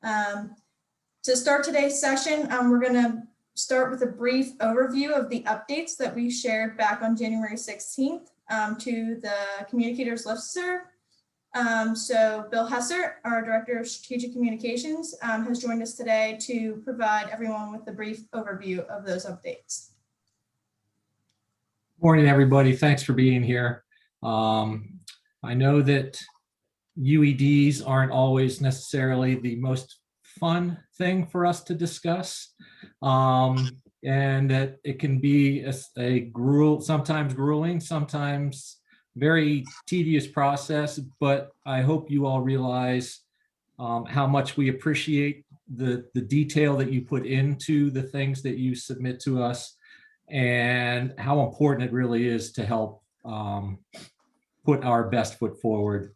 To start today's session, we're going to start with a brief overview of the updates that we shared back on January 16th to the communicators listserv. So Bill Hesser, our Director of Strategic Communications, has joined us today to provide everyone with a brief overview of those updates. Morning, everybody. Thanks for being here. I know that UEDs aren't always necessarily the most fun thing for us to discuss, and that it can be sometimes grueling, sometimes very tedious process, but I hope you all realize how much we appreciate the detail that you put into the things that you submit to us, and how important it really is to help put our best foot forward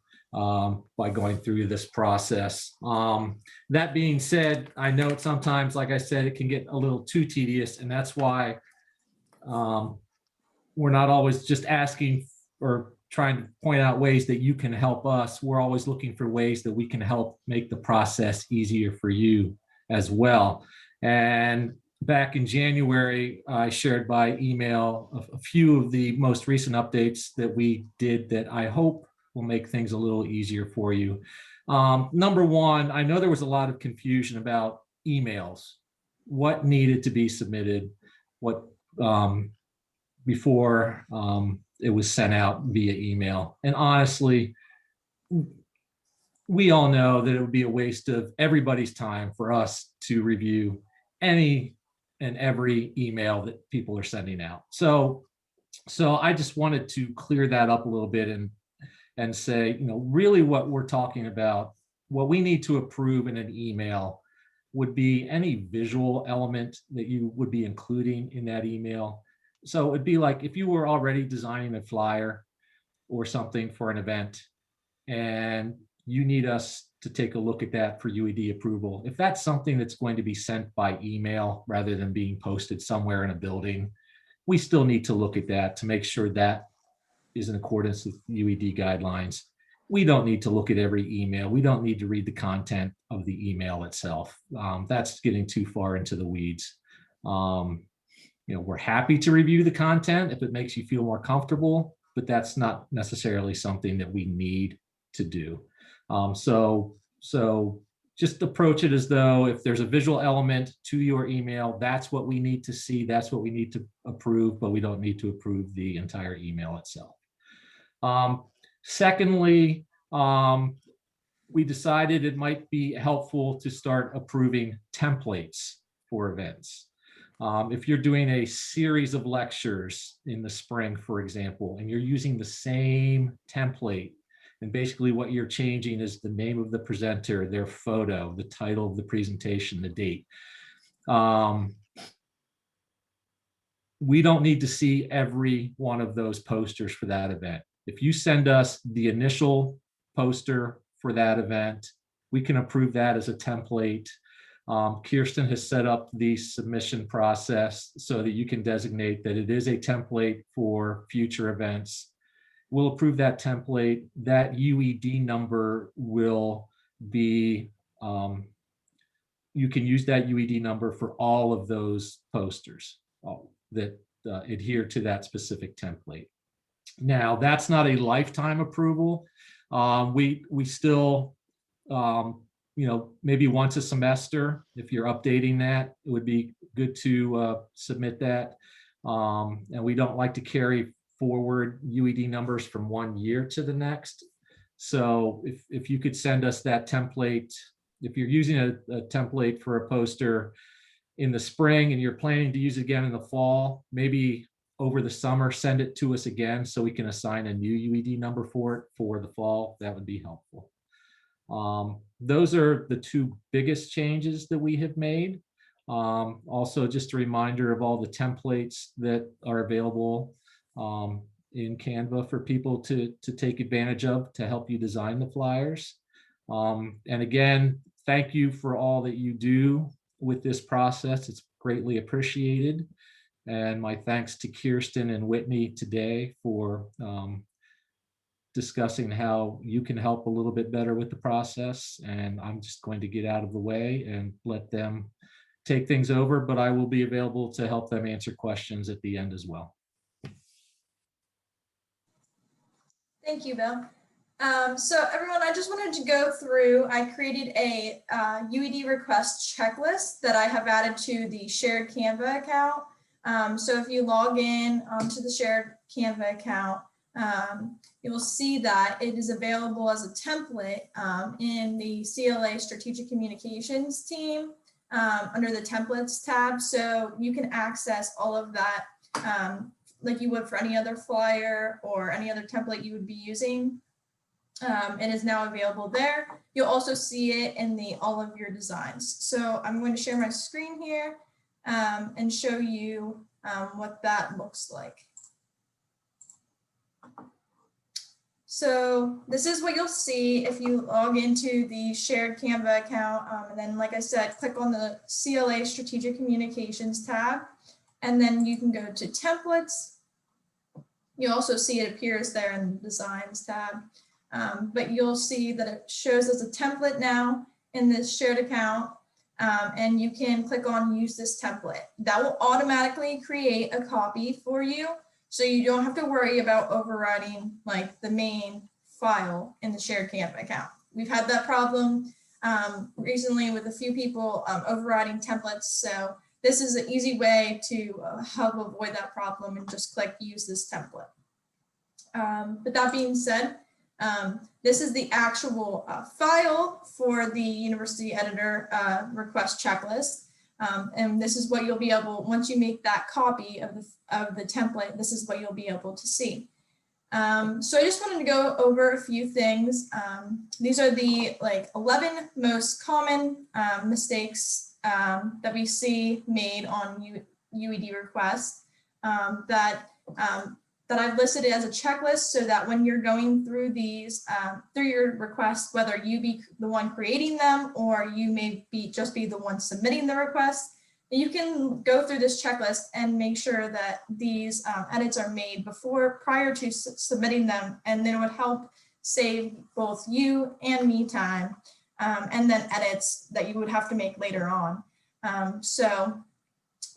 by going through this process. That being said, I know sometimes, like I said, it can get a little too tedious, and that's why we're not always just asking or trying to point out ways that you can help us. We're always looking for ways that we can help make the process easier for you as well. And back in January, I shared by email a few of the most recent updates that we did that I hope will make things a little easier for you. Number one, I know there was a lot of confusion about emails, what needed to be submitted, what before it was sent out via email. And honestly, we all know that it would be a waste of everybody's time for us to review any and every email that people are sending out. So I just wanted to clear that up a little bit and say, really what we're talking about, what we need to approve in an email would be any visual element that you would be including in that email. So it'd be like if you were already designing a flyer or something for an event and you need us to take a look at that for UED approval. If that's something that's going to be sent by email rather than being posted somewhere in a building, we still need to look at that to make sure that is in accordance with UED guidelines. We don't need to look at every email. We don't need to read the content of the email itself. That's getting too far into the weeds. We're happy to review the content if it makes you feel more comfortable, but that's not necessarily something that we need to do. So just approach it as though if there's a visual element to your email, that's what we need to see, that's what we need to approve, but we don't need to approve the entire email itself. Secondly, we decided it might be helpful to start approving templates for events. If you're doing a series of lectures in the spring, for example, and you're using the same template, and basically what you're changing is the name of the presenter, their photo, the title of the presentation, the date. We don't need to see every one of those posters for that event. If you send us the initial poster for that event, we can approve that as a template. Kirsten has set up the submission process so that you can designate that it is a template for future events. We'll approve that template. That UED number will be, you can use that UED number for all of those posters that adhere to that specific template. Now, that's not a lifetime approval. We still, maybe once a semester, if you're updating that, it would be good to submit that. And we don't like to carry forward UED numbers from one year to the next. So if you could send us that template, if you're using a template for a poster in the spring and you're planning to use it again in the fall, maybe over the summer, send it to us again so we can assign a new UED number for it for the fall. That would be helpful. Those are the two biggest changes that we have made. Also, just a reminder of all the templates that are available in Canva for people to take advantage of to help you design the flyers. And again, thank you for all that you do with this process. It's greatly appreciated. And my thanks to Kirsten and Whitney today for discussing how you can help a little bit better with the process. And I'm just going to get out of the way and let them take things over, but I will be available to help them answer questions at the end as well. Thank you, Bill. So everyone, I just wanted to go through, I created a UED request checklist that I have added to the shared Canva account. So if you log in to the shared Canva account, you will see that it is available as a template in the CLA Strategic Communications team under the templates tab. So you can access all of that like you would for any other flyer or any other template you would be using. It is now available there. You'll also see it in all of your designs. So I'm going to share my screen here and show you what that looks like. So this is what you'll see if you log into the shared Canva account. And then, like I said, click on the CLA Strategic Communications tab, and then you can go to templates. You also see it appears there in the designs tab. But you'll see that it shows as a template now in this shared account, and you can click on use this template. That will automatically create a copy for you, so you don't have to worry about overriding like the main file in the shared Canva account. We've had that problem recently with a few people overriding templates, so this is an easy way to help avoid that problem and just click use this template. But that being said, this is the actual file for the University Editor request checklist. And this is what you'll be able, once you make that copy of the template, this is what you'll be able to see. So I just wanted to go over a few things. These are the 11 most common mistakes that we see made on UED requests that I've listed as a checklist, so that when you're going through these, through your requests, whether you be the one creating them or you may just be the one submitting the request, you can go through this checklist and make sure that these edits are made prior to submitting them, and then it would help save both you and me time, and then edits that you would have to make later on. So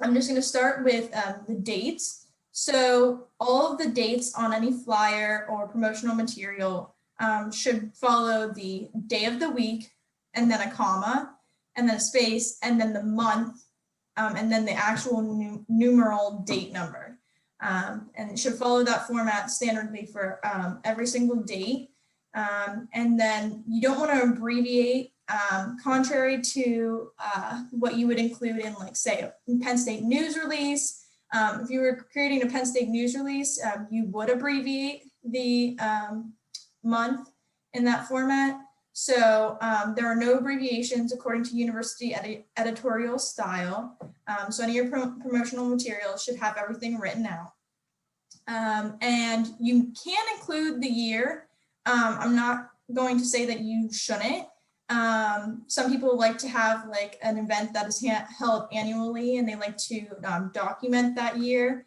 I'm just going to start with the dates. So all of the dates on any flyer or promotional material should follow the day of the week, and then a comma, and then a space, and then the month, and then the actual numeral date number. And it should follow that format standardly for every single date. And then you don't want to abbreviate, contrary to what you would include in, like, say, a Penn State news release. If you were creating a Penn State news release, you would abbreviate the month in that format. So there are no abbreviations according to university editorial style. So any of your promotional materials should have everything written out. And you can include the year. I'm not going to say that you shouldn't. Some people like to have like an event that is held annually, and they like to document that year,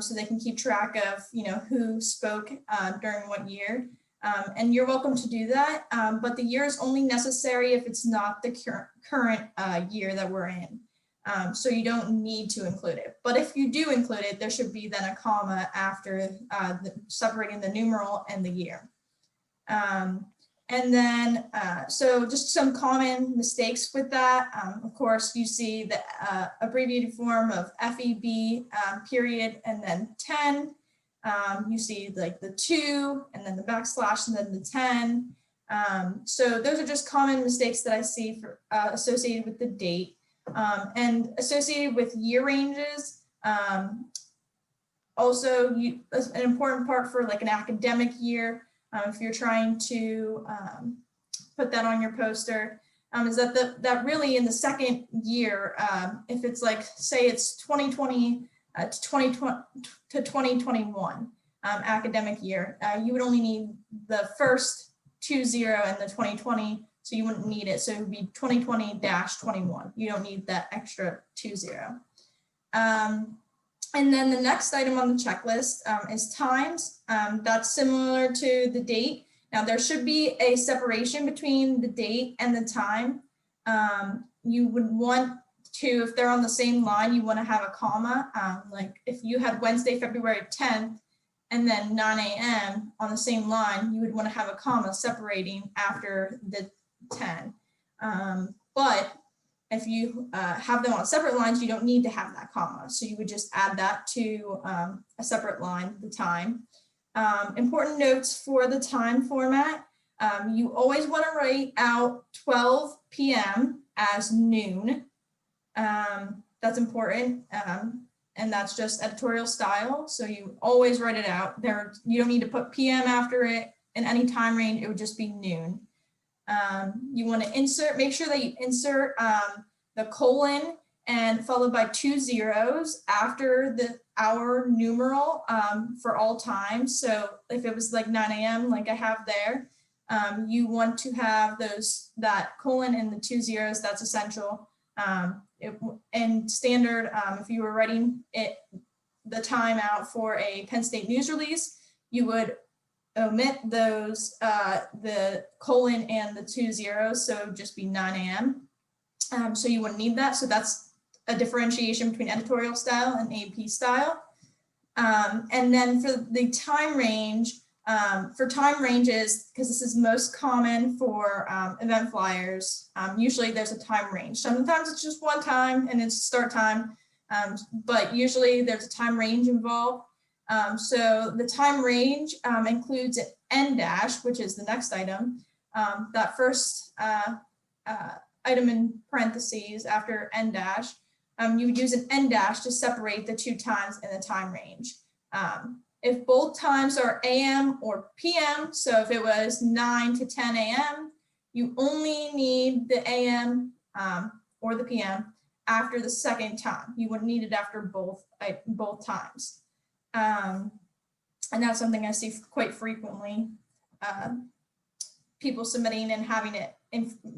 so they can keep track of, who spoke during what year. And you're welcome to do that, but the year is only necessary if it's not the current year that we're in. So you don't need to include it. But if you do include it, there should be then a comma after separating the numeral and the year. And then, so just some common mistakes with that. Of course, you see the abbreviated form of FEB period and then 10. You see like the 2 and then the backslash and then the 10. So those are just common mistakes that I see for associated with the date, and associated with year ranges. Also, an important part for like an academic year, if you're trying to put that on your poster, is that really in the second year, if it's like, say it's 2020 to 2021 academic year, you would only need the first 20 and the 2020, so you wouldn't need it. So it would be 2020-21. You don't need that extra 20. And then the next item on the checklist is times. That's similar to the date. Now there should be a separation between the date and the time. You would want to, if they're on the same line, you want to have a comma. Like if you had Wednesday, February 10th, and then 9 a.m. on the same line, you would want to have a comma separating after the 10. But if you have them on separate lines, you don't need to have that comma. So you would just add that to a separate line, the time. Important notes for the time format. You always want to write out 12 p.m. as noon. That's important. And that's just editorial style. So you always write it out there. You don't need to put PM after it in any time range. It would just be noon. You want to insert, make sure that you insert the colon and followed by 2 zeros after the hour numeral for all times. So if it was like 9 a.m. like I have there, you want to have that colon and the 2 zeros. That's essential. And standard, if you were writing the time out for a Penn State news release, you would omit those, the colon and the 2 zeros, so it would just be 9 a.m. So you wouldn't need that. So that's a differentiation between editorial style and AP style. And then for the time range, for time ranges, because this is most common for event flyers, usually there's a time range. Sometimes it's just one time and it's start time, but usually there's a time range involved. So the time range includes an N dash, which is the next item. That first item in parentheses after N dash, you would use an N dash to separate the 2 times in the time range. If both times are AM or PM, so if it was 9 to 10 AM, you only need the AM or the PM after the second time. You wouldn't need it after both times. And that's something I see quite frequently, people submitting and having it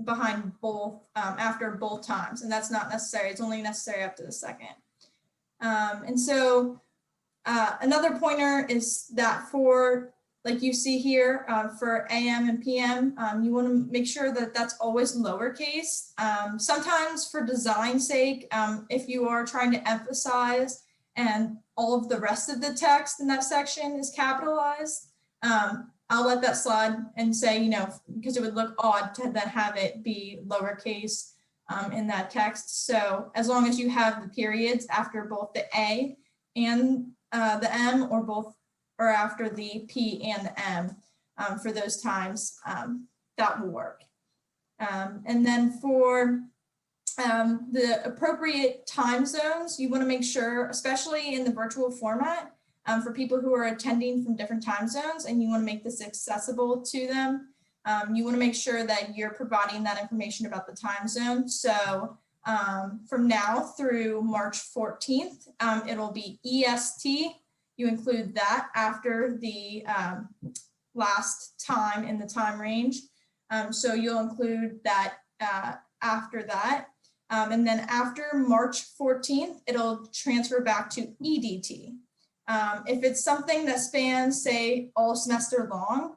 behind both after both times, and that's not necessary. It's only necessary after the second. And so another pointer is that for, like you see here, for AM and PM, you want to make sure that that's always lowercase. Sometimes for design's sake, if you are trying to emphasize and all of the rest of the text in that section is capitalized, I'll let that slide and say, you know, because it would look odd to then have it be lowercase in that text. So as long as you have the periods after both the A and the M, or both, or after the P and the M for those times, that will work. And then for the appropriate time zones, you want to make sure, especially in the virtual format, for people who are attending from different time zones, and you want to make this accessible to them, you want to make sure that you're providing that information about the time zone. So from now through March 14th, it'll be EST. You include that after the last time in the time range. So you'll include that after that. And then after March 14th, it'll transfer back to EDT. If it's something that spans, say, all semester long,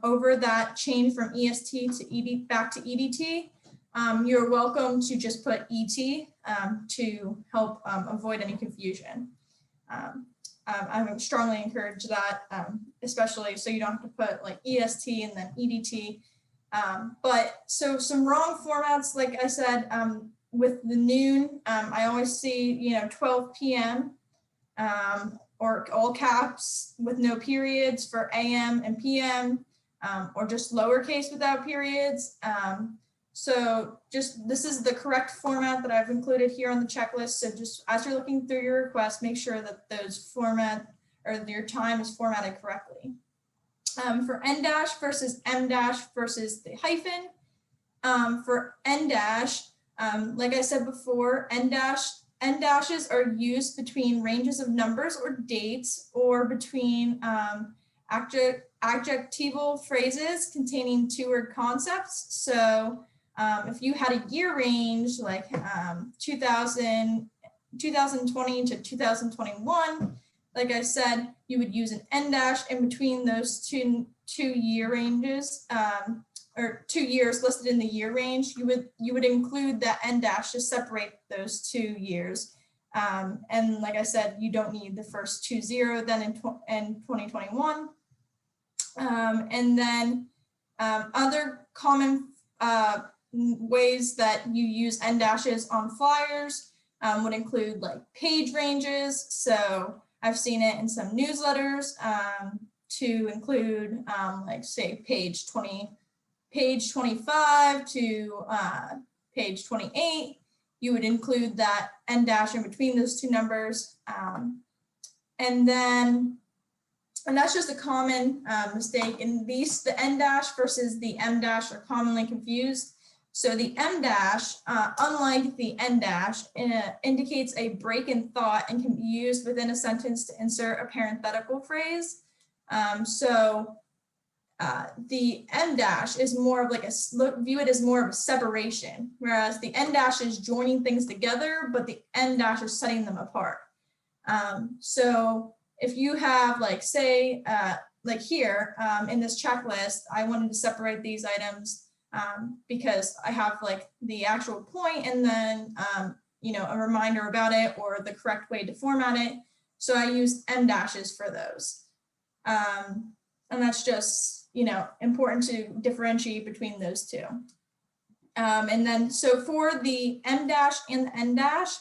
over that chain from EST to ED back to EDT, you're welcome to just put ET to help avoid any confusion. I would strongly encourage that, especially so you don't have to put like EST and then EDT. But so some wrong formats, like I said, with the noon, I always see, 12 p.m. Or all caps with no periods for AM and PM, or just lowercase without periods. So just, this is the correct format that I've included here on the checklist. So just as you're looking through your request, make sure that those format or your time is formatted correctly. For N dash versus M dash versus the hyphen. For N dash, like I said before, N dashes are used between ranges of numbers or dates, or between adjectival phrases containing 2-word concepts. So if you had a year range like 2000 2020 to 2021, like I said, you would use an en dash in between those two year ranges, or 2 years listed in the year range. You would include that en dash to separate those 2 years. And like I said, you don't need the first 20 then in 2021. And then other common ways that you use en dashes on flyers would include like page ranges. So I've seen it in some newsletters to include like say page 25 to page 28. You would include that en dash in between those two numbers. And that's just a common mistake. In these, the en dash versus the em dash are commonly confused. So the em dash, unlike the en dash, indicates a break in thought and can be used within a sentence to insert a parenthetical phrase. The em dash is more of like view it as more of a separation, whereas the en dash is joining things together, but the em dash is setting them apart. So if you have like, say, like here in this checklist, I wanted to separate these items because I have like the actual point and then, you know, a reminder about it or the correct way to format it. So I use em dashes for those. And that's just, you know, important to differentiate between those two. And then, so for the em dash and the en dash,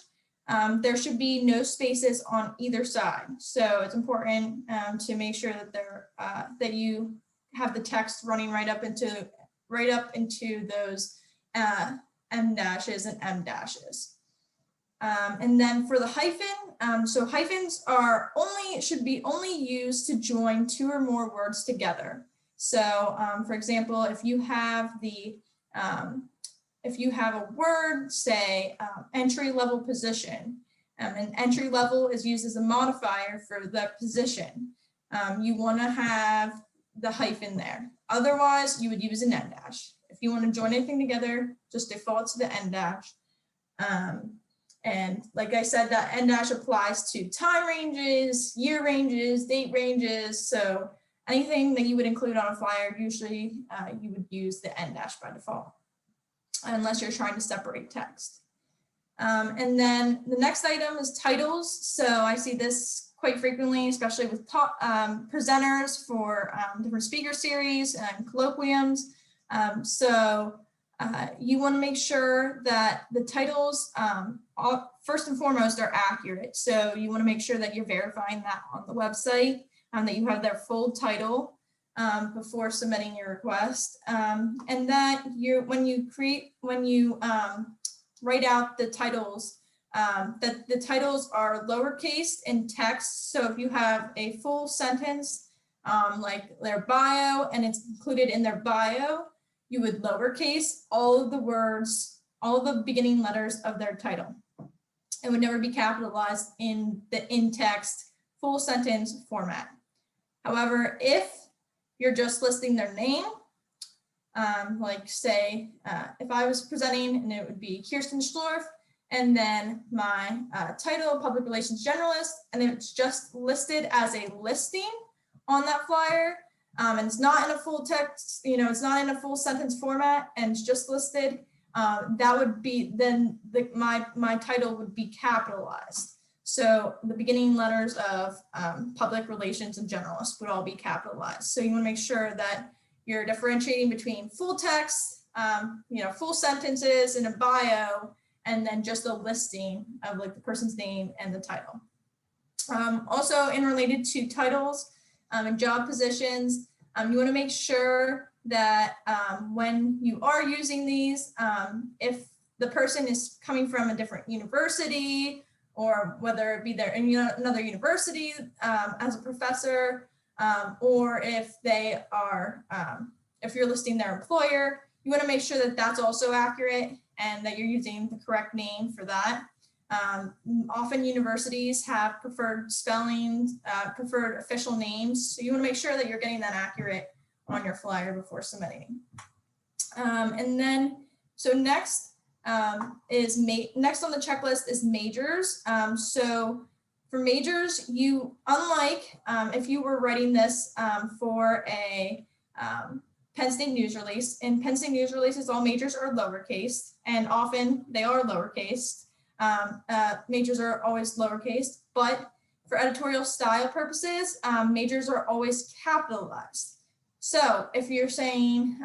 there should be no spaces on either side. So it's important to make sure that that you have the text running right up into those em dashes and em dashes. And then for the hyphen, so hyphens should be only used to join 2 or more words together. So for example, if you have a word, say entry level position, and entry level is used as a modifier for the position, you want to have the hyphen there. Otherwise, you would use an en dash. If you want to join anything together, just default to the en dash. And like I said, that en dash applies to time ranges, year ranges, date ranges. So anything that you would include on a flyer, usually you would use the en dash by default, unless you're trying to separate text. And then the next item is titles. So I see this quite frequently, especially with presenters for different speaker series and colloquiums. You want to make sure that the titles, first and foremost, are accurate. So you want to make sure that you're verifying that on the website, that you have their full title before submitting your request, and that when you write out the titles, that the titles are lowercase in text. So if you have a full sentence like their bio and it's included in their bio, you would lowercase all of the words, all of the beginning letters of their title. It would never be capitalized in the in-text full sentence format. However, if you're just listing their name, like say, if I was presenting and it would be Kirsten Schlorff, and then my title, Public Relations Generalist, and it's just listed as a listing on that flyer, and it's not in a full text, you know, it's not in a full sentence format, and it's just listed, that would be, then my title would be capitalized. So the beginning letters of Public Relations and Generalist would all be capitalized. So you want to make sure that you're differentiating between full text, you know, full sentences in a bio, and then just a listing of like the person's name and the title. Also, in related to titles and job positions, you want to make sure that when you are using these, if the person is coming from a different university, or whether it be there in another university as a professor, or if they are, if you're listing their employer, you want to make sure that that's also accurate and that you're using the correct name for that. Often universities have preferred spellings, preferred official names, so you want to make sure that you're getting that accurate on your flyer before submitting. And then, so next, next on the checklist is majors. So for majors, you, unlike if you were writing this for a Penn State news release, in Penn State news releases, all majors are lowercase, and often they are lowercase. Majors are always lowercase, but for editorial style purposes, majors are always capitalized. So if you're saying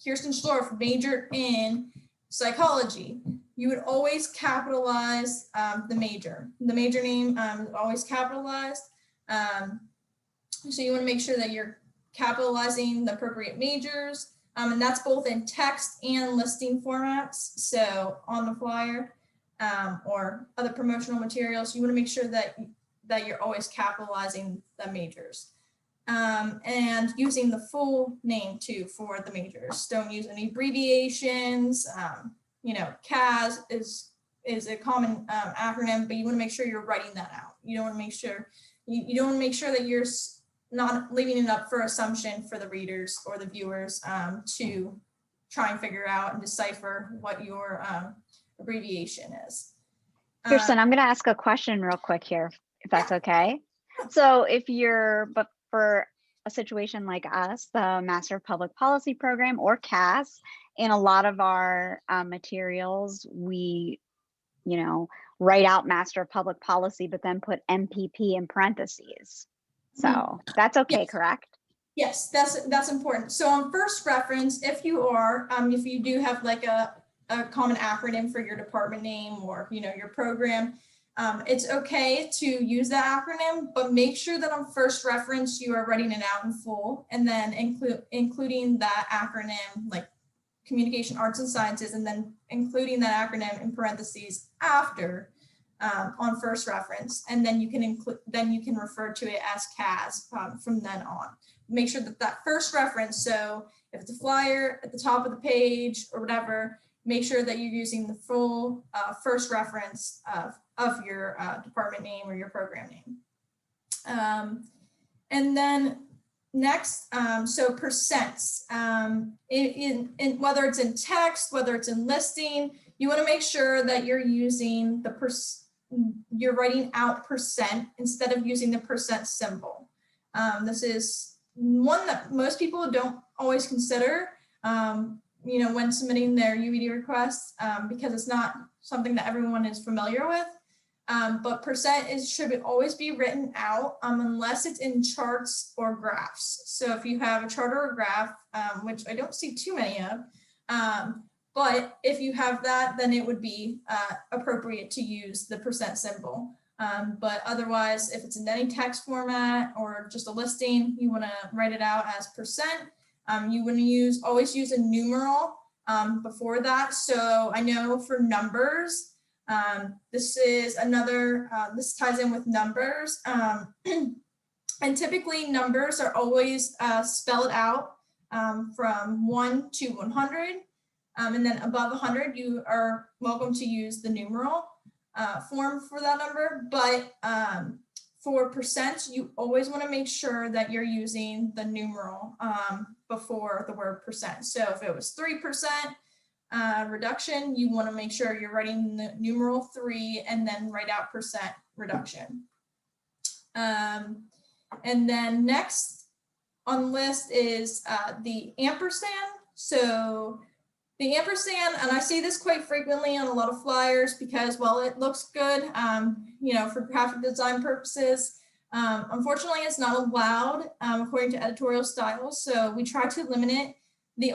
Kirsten Schlorff majored in psychology, you would always capitalize the major. The major name is always capitalized. So you want to make sure that you're capitalizing the appropriate majors, and that's both in text and listing formats. So on the flyer or other promotional materials, you want to make sure that you're always capitalizing the majors. And using the full name too for the majors. Don't use any abbreviations. CAS is a common acronym, but you want to make sure you're writing that out. You don't want to make sure you don't want to make sure that you're not leaving it up for assumption for the readers or the viewers to try and figure out and decipher what your abbreviation is. Kirsten, I'm going to ask a question real quick here, if that's okay. So but for a situation like us, the Master of Public Policy program or CAS, in a lot of our materials, we, write out Master of Public Policy, but then put MPP in parentheses. So that's okay, yes. Correct? Yes, that's important. So on first reference, if you do have like a common acronym for your department name or your program, it's okay to use that acronym, but make sure that on first reference you are writing it out in full, and then including that acronym like communication, arts, and sciences, and then including that acronym in parentheses after on first reference, and then you can refer to it as CAS from then on. Make sure that first reference, so if it's a flyer at the top of the page or whatever, make sure that you're using the full first reference of your department name or your program name. And then next, so percents, in whether it's in text, whether it's in listing, you want to make sure that you're using you're writing out percent instead of using the percent symbol. This is one that most people don't always consider, when submitting their UED requests, because it's not something that everyone is familiar with. But percent should always be written out unless it's in charts or graphs. So if you have a chart or a graph, which I don't see too many of, but if you have that, then it would be appropriate to use the percent symbol. But otherwise, if it's in any text format or just a listing, you want to write it out as percent. You want to always use a numeral before that. So I know for numbers, this is another, this ties in with numbers. And typically numbers are always spelled out from 1 to 100. And then above 100, you are welcome to use the numeral form for that number. But for percent, you always want to make sure that you're using the numeral before the word percent. So if it was 3% reduction, you want to make sure you're writing the numeral 3 and then write out percent reduction. And then next on the list is the ampersand. So the ampersand, and I see this quite frequently on a lot of flyers because, well, it looks good, for graphic design purposes. Unfortunately, it's not allowed according to editorial styles, so we try to limit it. The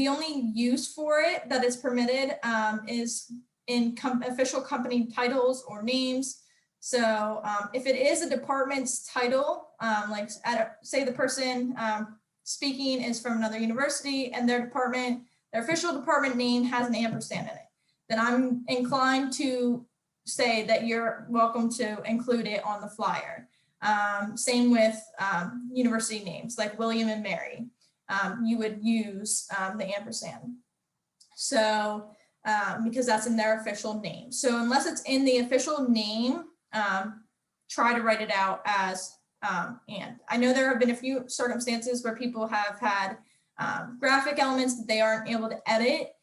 only use for it that is permitted is in official company titles or names. So if it is a department's title, like say the person speaking is from another university and their official department name has an ampersand in it, then I'm inclined to say that you're welcome to include it on the flyer. Same with university names like William and Mary. You would use the ampersand. So because that's in their official name. So unless it's in the official name, try to write it out as and. I know there have been a few circumstances where people have had graphic elements that they aren't able to edit.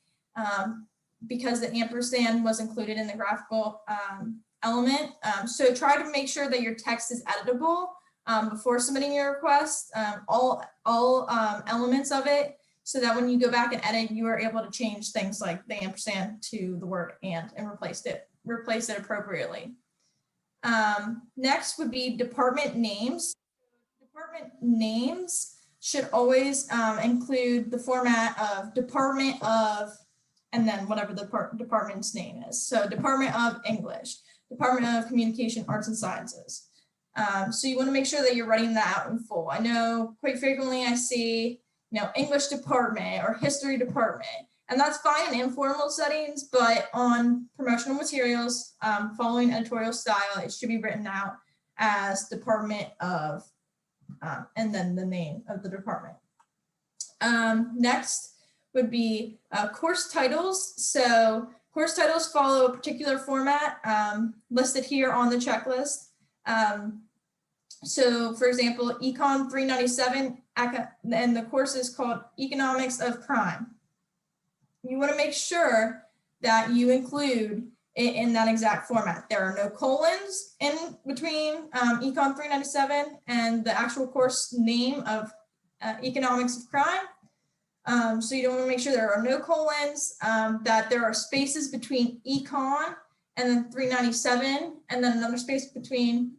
because the ampersand was included in the graphical element. So try to make sure that your text is editable before submitting your request, all elements of it, so that when you go back and edit, you are able to change things like the ampersand to the word and replace it appropriately. Next would be department names. Department names should always include the format of department of, and then whatever the department's name is. So Department of English, Department of Communication, Arts and Sciences. So you want to make sure that you're writing that out in full. I know quite frequently I see, English department or history department, and that's fine in informal settings, but on promotional materials, following editorial style, it should be written out as Department of, and then the name of the department. Next would be course titles. So course titles follow a particular format listed here on the checklist. So for example, Econ 397, and the course is called Economics of Crime. You want to make sure that you include it in that exact format. There are no colons in between Econ 397 and the actual course name of Economics of Crime. So you want to make sure there are no colons, that there are spaces between Econ and then 397, and then another space between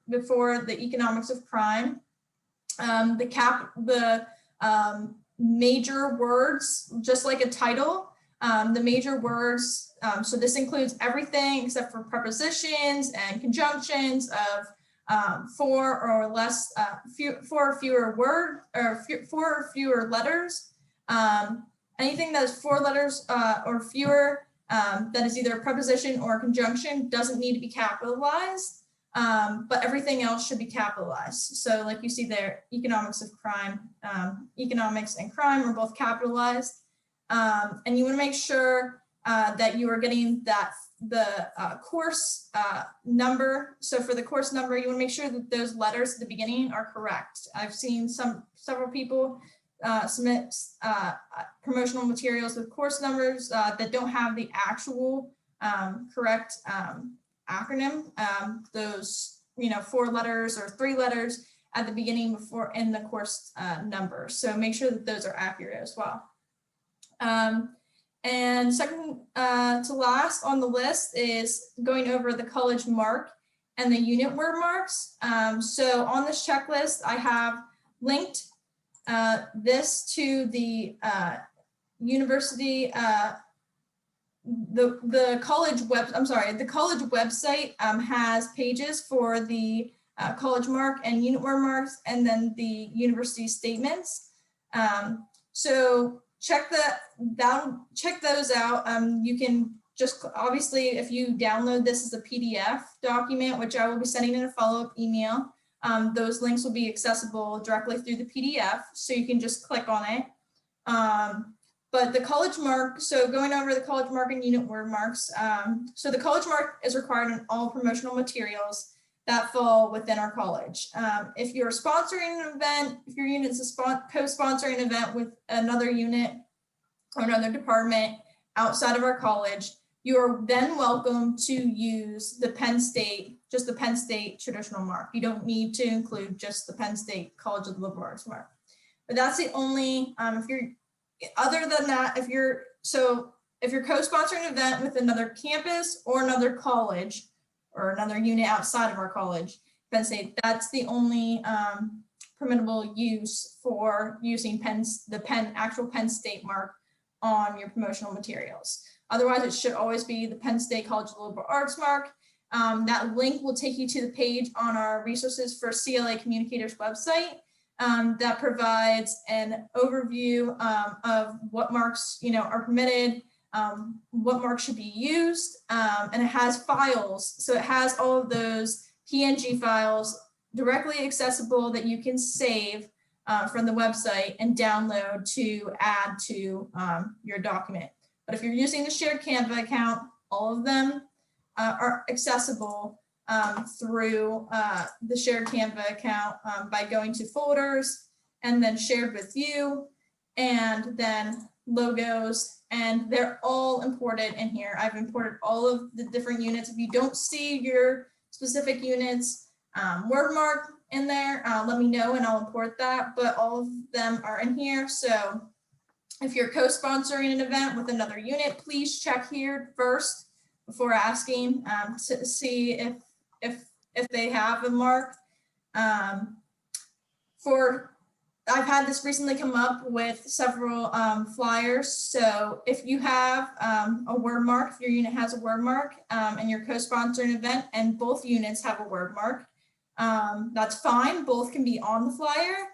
before the Economics of Crime. The major words, just like a title, the major words, so this includes everything except for prepositions and conjunctions of four or less, four or fewer word, or four or fewer letters. Anything that is 4 letters or fewer, that is either a preposition or a conjunction, doesn't need to be capitalized, but everything else should be capitalized. So like you see there, Economics of Crime, economics and crime are both capitalized. And you want to make sure that you are getting the course number. So for the course number, you want to make sure that those letters at the beginning are correct. I've seen several people submit promotional materials with course numbers that don't have the actual correct acronym, those 4 letters or 3 letters at the beginning before in the course number. So make sure that those are accurate as well. And second to last on the list is going over the college mark and the unit word marks. So on this checklist, I have linked this to the university, the college the college website has pages for the college mark and unit word marks, and then the university statements. So check those out. You can just obviously, if you download this as a PDF document, which I will be sending in a follow-up email, those links will be accessible directly through the PDF, so you can just click on it. But the college mark, so going over the college mark and unit word marks, so the college mark is required in all promotional materials that fall within our college. If you're sponsoring an event, if your unit is co-sponsoring an event with another unit or another department outside of our college, you are then welcome to use the Penn State, just the Penn State traditional mark. You don't need to include just the Penn State College of the Liberal Arts mark. But that's the only, if you're, other than that, if you're co-sponsoring an event with another campus or another college or another unit outside of our college, Penn State, that's the only permissible use for using actual Penn State mark on your promotional materials. Otherwise, it should always be the Penn State College of the Liberal Arts mark. That link will take you to the page on our resources for CLA Communicators website that provides an overview of what marks are permitted, what marks should be used, and it has files. So it has all of those PNG files directly accessible that you can save from the website and download to add to your document. But if you're using the shared Canva account, all of them are accessible through the shared Canva account by going to folders and then shared with you, and then logos, and they're all imported in here. I've imported all of the different units. If you don't see your specific units word mark in there, let me know and I'll import that, but all of them are in here. So if you're co-sponsoring an event with another unit, please check here first before asking to see if they have a mark. I've had this recently come up with several flyers. So if you have a word mark, if your unit has a word mark and you're co-sponsoring an event and both units have a word mark, that's fine. Both can be on the flyer.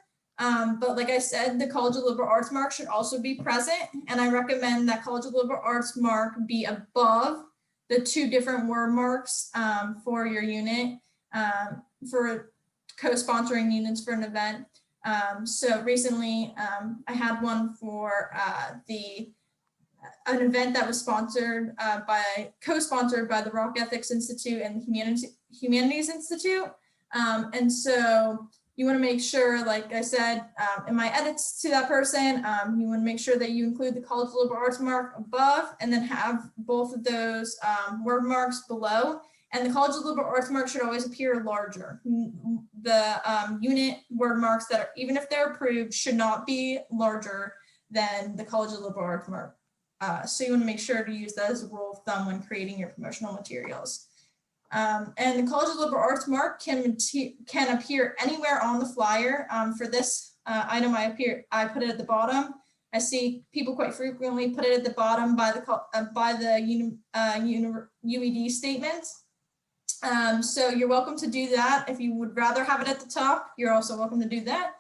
But like I said, the College of Liberal Arts mark should also be present. And I recommend that College of Liberal Arts mark be above the two different word marks for your unit for co-sponsoring units for an event. So recently I had one for an event that was sponsored co-sponsored by the Rock Ethics Institute and the Humanities Institute. And so you want to make sure, like I said, in my edits to that person, you want to make sure that you include the College of Liberal Arts mark above and then have both of those word marks below. And the College of Liberal Arts mark should always appear larger. The unit word marks that are, even if they're approved, should not be larger than the College of Liberal Arts mark. So you want to make sure to use that as a rule of thumb when creating your promotional materials. And the College of Liberal Arts mark can appear anywhere on the flyer. For this item, I put it at the bottom. I see people quite frequently put it at the bottom by the UED statements. So you're welcome to do that. If you would rather have it at the top, you're also welcome to do that.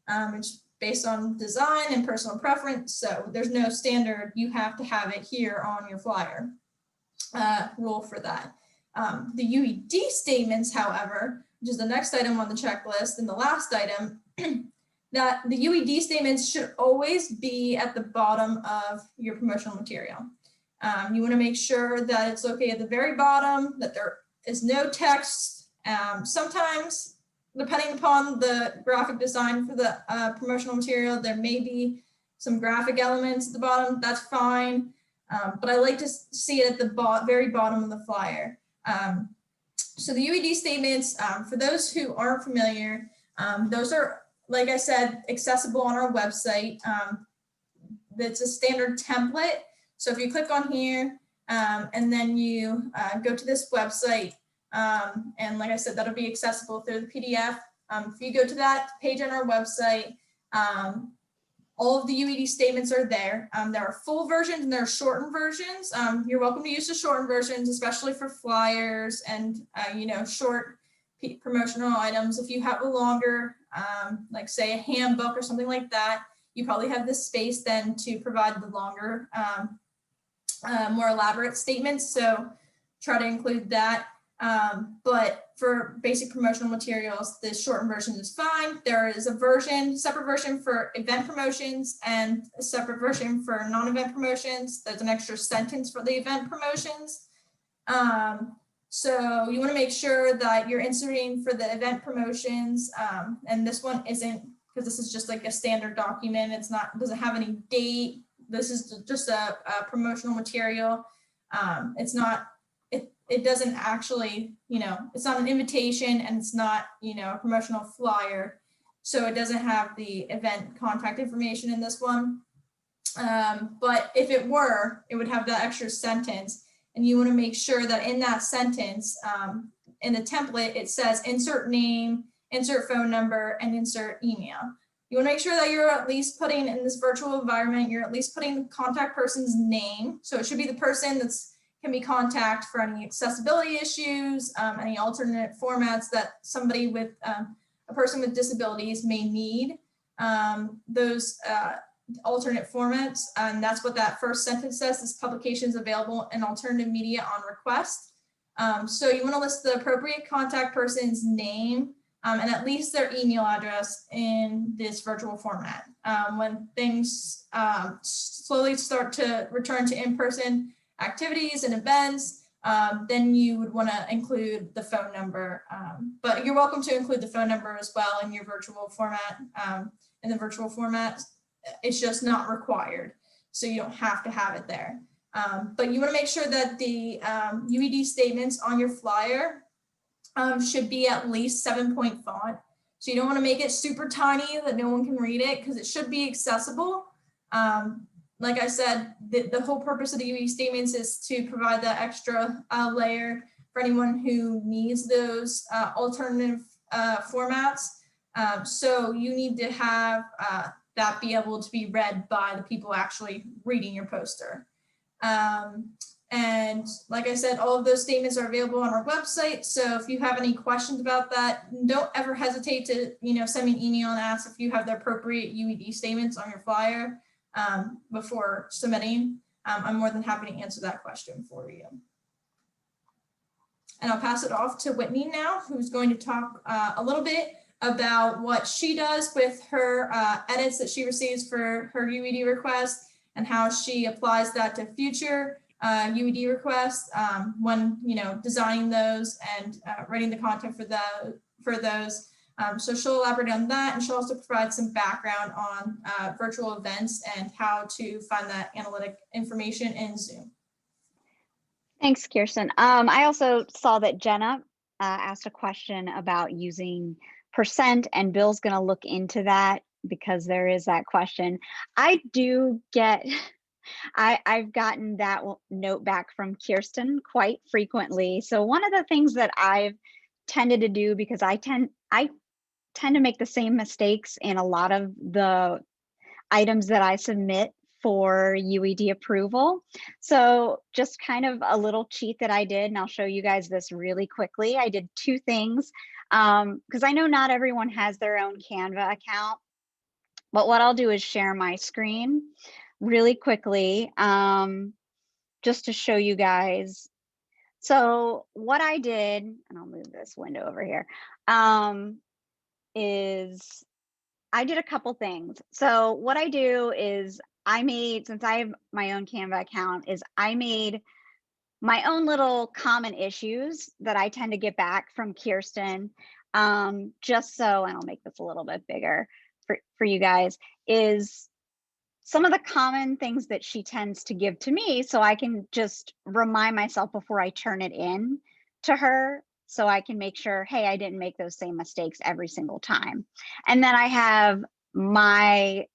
It's based on design and personal preference. So there's no standard, you have to have it here on your flyer rule for that. The UED statements, however, which is the next item on the checklist and the last item, that the UED statements should always be at the bottom of your promotional material. You want to make sure that it's located at the very bottom, that there is no text. Sometimes, depending upon the graphic design for the promotional material, there may be some graphic elements at the bottom. That's fine, but I like to see it at the very bottom of the flyer. So the UED statements, for those who aren't familiar, those are, like I said, accessible on our website. It's a standard template. So if you click on here and then you go to this website, and like I said, that'll be accessible through the PDF. If you go to that page on our website, all of the UED statements are there. There are full versions and there are shortened versions. You're welcome to use the shortened versions, especially for flyers and short promotional items. If you have a longer, like say a handbook or something like that, you probably have the space then to provide the longer, more elaborate statements. So try to include that. But for basic promotional materials, the shortened version is fine. There is a separate version for event promotions and a separate version for non-event promotions. There's an extra sentence for the event promotions. So you want to make sure that you're inserting for the event promotions, and this one isn't, because this is just like a standard document. It's not, doesn't have any date. This is just a promotional material. It doesn't actually, it's not an invitation and it's not, a promotional flyer. So it doesn't have the event contact information in this one. But if it were, it would have that extra sentence. And you want to make sure that in that sentence, in the template, it says insert name, insert phone number, and insert email. You want to make sure that you're at least putting in this virtual environment, you're at least putting the contact person's name. So it should be the person can be contacted for any accessibility issues, any alternate formats that somebody with a person with disabilities may need. Those alternate formats, and that's what that first sentence says. This publication is available in alternative media on request. So you want to list the appropriate contact person's name and at least their email address in this virtual format. When things slowly start to return to in-person activities and events, then you would want to include the phone number. But you're welcome to include the phone number as well in your virtual format, in the virtual format. It's just not required. so you don't have to have it there. But you want to make sure that the UED statements on your flyer should be at least 7-point font. So you don't want to make it super tiny that no one can read it, because it should be accessible. Like I said, the whole purpose of the UED statements is to provide that extra layer for anyone who needs those alternative formats. So you need to have that be able to be read by the people actually reading your poster. And like I said, all of those statements are available on our website. So if you have any questions about that, don't ever hesitate to, send me an email and ask if you have the appropriate UED statements on your flyer before submitting. I'm more than happy to answer that question for you. And I'll pass it off to Whitney now, who's going to talk a little bit about what she does with her edits that she receives for her UED request, and how she applies that to future UED requests when designing those and writing the content for those. So she'll elaborate on that, and she'll also provide some background on virtual events and how to find that analytic information in Zoom. Thanks, Kirsten. I also saw that Jenna asked a question about using %, and Bill's going to look into that because there is that question. I do get, I've gotten that note back from Kirsten quite frequently. So one of the things that I've tended to do, because I tend to make the same mistakes in a lot of the items that I submit for UED approval. So just kind of a little cheat that I did, and I'll show you guys this really quickly. I did 2 things because I know not everyone has their own Canva account, but what I'll do is share my screen really quickly just to show you guys. So what I did, and I'll move this window over here, is I did a couple things. So what I do is since I have my own Canva account, is I made my own little common issues that I tend to get back from Kirsten, just so, and I'll make this a little bit bigger for you guys, is some of the common things that she tends to give to me, so I can just remind myself before I turn it in to her, so I can make sure, hey, I didn't make those same mistakes every single time. And then I have my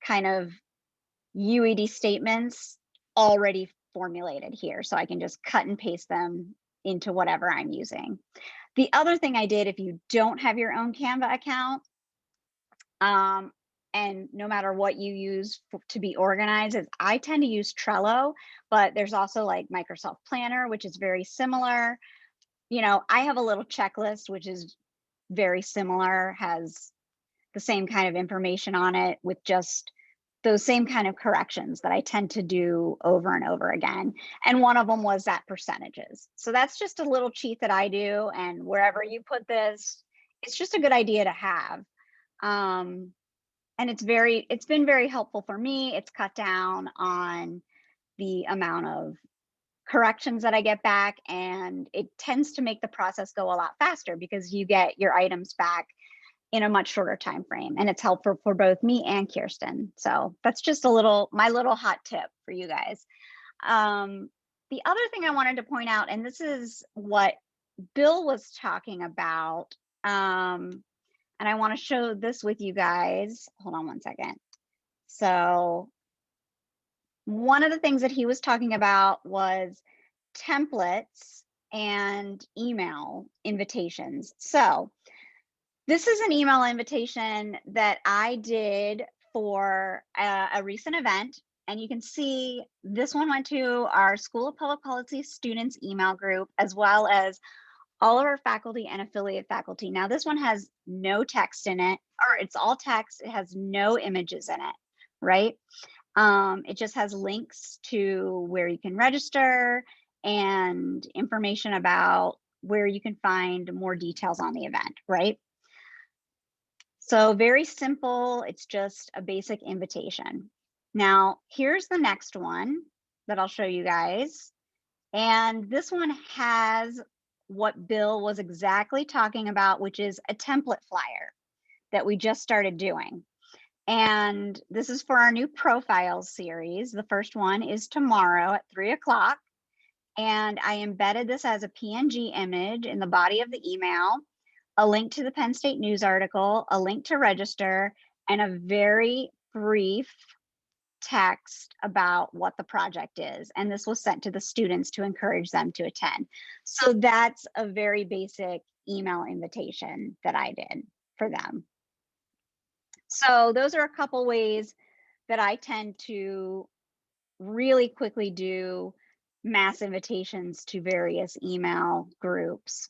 kind of UED statements already formulated here, so I can just cut and paste them into whatever I'm using. The other thing I did, if you don't have your own Canva account, and no matter what you use to be organized, is I tend to use Trello, but there's also like Microsoft Planner, which is very similar. I have a little checklist, which is very similar, has the same kind of information on it with just those same kind of corrections that I tend to do over and over again. And one of them was that percentages. So that's just a little cheat that I do. And wherever you put this, it's just a good idea to have. And it's been very helpful for me. It's cut down on the amount of corrections that I get back, and it tends to make the process go a lot faster because you get your items back in a much shorter time frame, and it's helpful for both me and Kirsten. So that's just my little hot tip for you guys. The other thing I wanted to point out, and this is what Bill was talking about, and I want to show this with you guys. Hold on one second. So one of the things that he was talking about was templates and email invitations. So this is an email invitation that I did for a recent event. And you can see this one went to our School of Public Policy students email group, as well as all of our faculty and affiliate faculty. Now this one has no text in it, or it's all text. It has no images in it, right? It just has links to where you can register and information about where you can find more details on the event, right? So very simple. It's just a basic invitation. Now, here's the next one that I'll show you guys. And this one has what Bill was exactly talking about, which is a template flyer that we just started doing. And this is for our new profiles series. The first one is tomorrow at 3 o'clock. And I embedded this as a PNG image in the body of the email, a link to the Penn State News article, a link to register, and a very brief text about what the project is. And this was sent to the students to encourage them to attend. So that's a very basic email invitation that I did for them. So those are a couple ways that I tend to really quickly do mass invitations to various email groups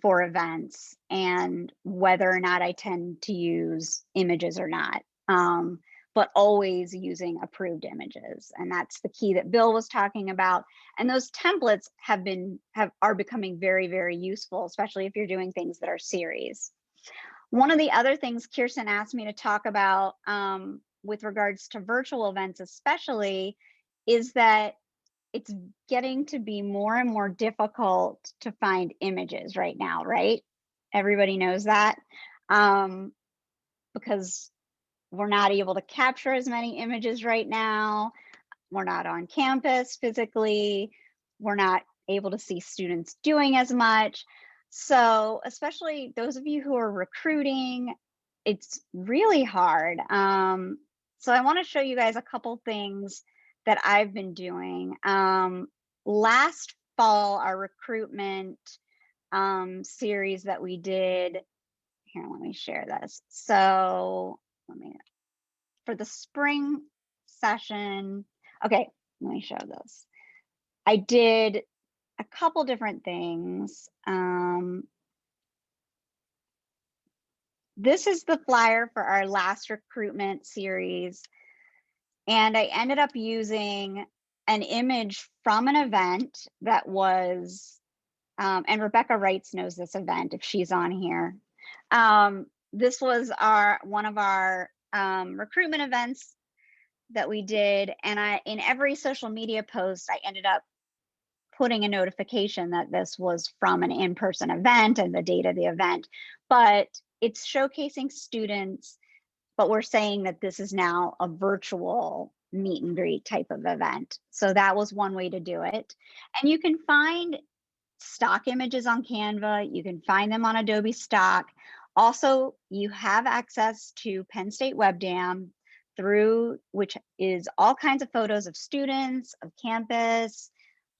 for events, and whether or not I tend to use images or not, but always using approved images. And that's the key that Bill was talking about. And those templates are becoming very, very useful, especially if you're doing things that are series. One of the other things Kirsten asked me to talk about with regards to virtual events especially is that it's getting to be more and more difficult to find images right now, right? Everybody knows that, because we're not able to capture as many images right now. We're not on campus physically. We're not able to see students doing as much. So especially those of you who are recruiting, it's really hard. So I want to show you guys a couple things that I've been doing. Last fall, our recruitment series that we did, here, let me share this. So for the spring session, okay, let me show this. I did a couple different things. This is the flyer for our last recruitment series. And I ended up using an image from an event that was, and Rebecca Wrights knows this event if she's on here. This was one of our recruitment events that we did. And in every social media post, I ended up putting a notification that this was from an in-person event and the date of the event. But it's showcasing students, but we're saying that this is now a virtual meet and greet type of event. So that was one way to do it. And you can find stock images on Canva. You can find them on Adobe Stock. Also, you have access to Penn State WebDAM, which is all kinds of photos of students, of campus.